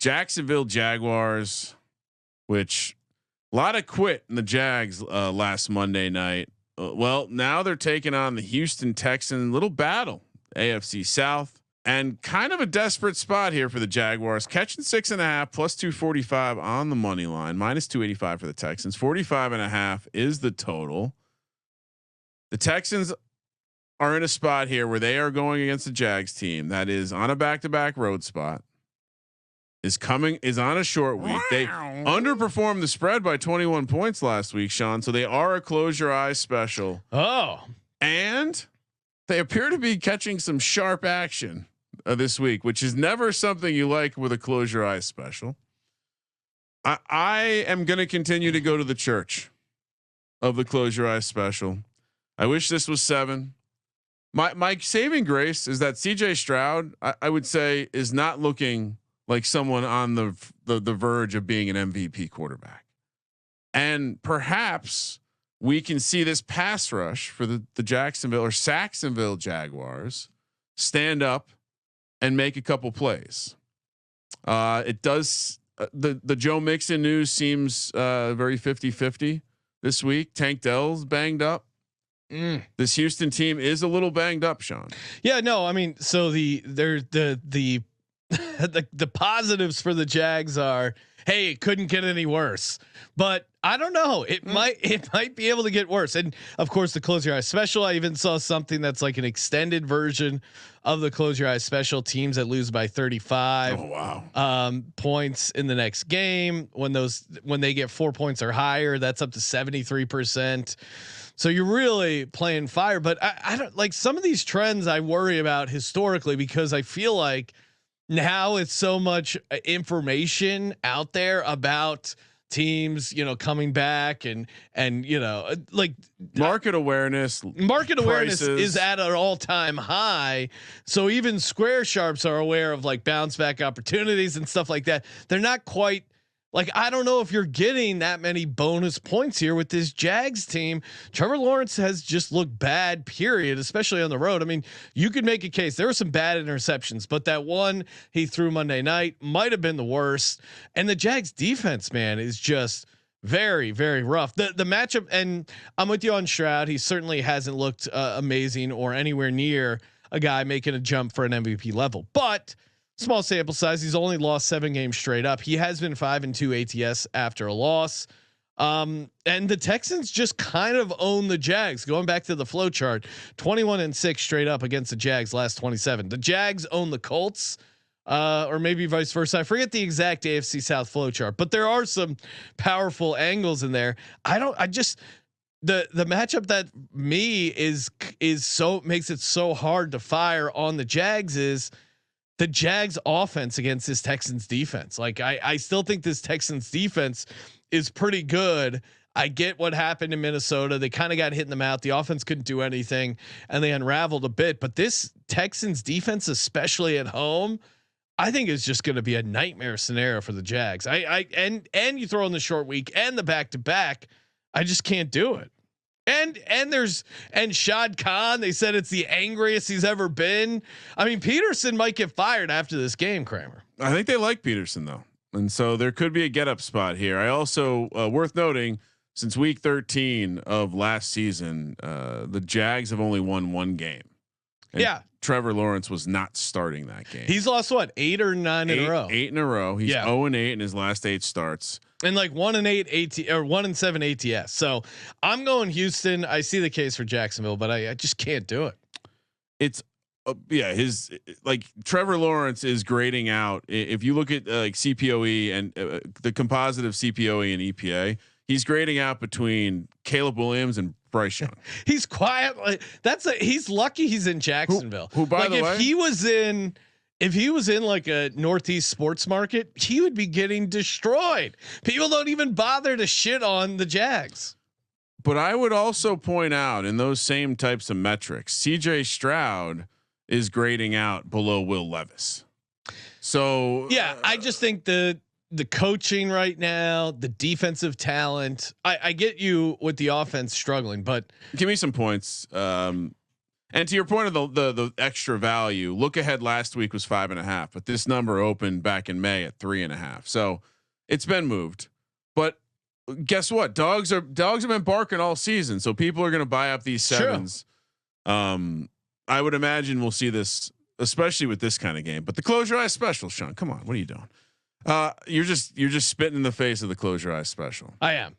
Jacksonville Jaguars, which a lot of quit in the Jags last Monday night. Well, now they're taking on the Houston Texans. Little battle, AFC South, and kind of a desperate spot here for the Jaguars. Catching 6.5 plus 245 on the money line, minus 285 for the Texans. 45.5 is the total. The Texans are in a spot here where they are going against the Jags team that is on a back-to-back road spot. Is on a short week. They underperformed the spread by 21 points last week, Sean. So they are a close your eyes special. Oh, and they appear to be catching some sharp action this week, which is never something you like with a close your eyes special. I am going to continue to go to the church of the close your eyes special. I wish this was 7. My saving grace is that CJ Stroud, I would say, is not looking like someone on the verge of being an MVP quarterback. And perhaps we can see this pass rush for the Jacksonville or Saxonville Jaguars stand up and make a couple plays. It does. The Joe Mixon news seems very 50-50 this week. Tank Dell's banged up. This Houston team is a little banged up, Sean. Yeah, no, I mean, so the the positives for the Jags are, hey, it couldn't get any worse, but I don't know. It might be able to get worse. And of course the close your eyes special, I even saw something that's like an extended version of the close your eyes special, teams that lose by 35 points in the next game. When they get 4 points or higher, that's up to 73%. So you're really playing fire, but I don't like some of these trends I worry about historically, because I feel like now it's so much information out there about teams, coming back and like market awareness is at an all-time high. So even square sharps are aware of like bounce back opportunities and stuff like that. They're not quite like, I don't know if you're getting that many bonus points here with this Jags team. Trevor Lawrence has just looked bad, period, especially on the road. I mean, you could make a case. There were some bad interceptions, but that one he threw Monday night might have been the worst. And the Jags defense, man, is just very, very rough. The matchup, and I'm with you on Stroud. He certainly hasn't looked amazing or anywhere near a guy making a jump for an MVP level, but small sample size. He's only lost 7 games straight up. He has been 5-2 ATS after a loss. And the Texans just kind of own the Jags. Going back to the flow chart, 21-6 straight up against the Jags last 27. The Jags own the Colts, or maybe vice versa. I forget the exact AFC South flow chart, but there are some powerful angles in there. The matchup that is so makes it so hard to fire on the Jags is the Jags offense against this Texans defense. Like I still think this Texans defense is pretty good. I get what happened in Minnesota. They kind of got hit in the mouth. The offense couldn't do anything and they unraveled a bit, but this Texans defense, especially at home, I think is just going to be a nightmare scenario for the Jags. And you throw in the short week and the back-to-back, I just can't do it. And Shad Khan, they said it's the angriest he's ever been. I mean, Peterson might get fired after this game, Kramer. I think they like Peterson though. And so there could be a get up spot here. I also worth noting, since week 13 of last season, the Jags have only won 1 game. And Trevor Lawrence was not starting that game. He's lost what, 8 or 9 in a row? 8 in a row. He's 0-8 in his last 8 starts. And like 1-8 AT or 1-7 ATS. So I'm going Houston. I see the case for Jacksonville, but I just can't do it. It's his like Trevor Lawrence is grading out. If you look at like CPOE and the composite of CPOE and EPA, he's grading out between Caleb Williams and Bryce Young. He's quiet. He's lucky he's in Jacksonville. Who by the way, if he was in like a Northeast sports market, he would be getting destroyed. People don't even bother to shit on the Jags. But I would also point out in those same types of metrics, CJ Stroud is grading out below Will Levis. So I just think the coaching right now, the defensive talent, I get you with the offense struggling, but give me some points. And to your point of the extra value, look ahead last week was 5.5, but this number opened back in May at 3.5. So it's been moved. But guess what? Dogs have been barking all season. So people are going to buy up these sevens. Sure. I would imagine we'll see this, especially with this kind of game. But the close your eyes special, Sean, come on, what are you doing? You're just spitting in the face of the close your eyes special. I am.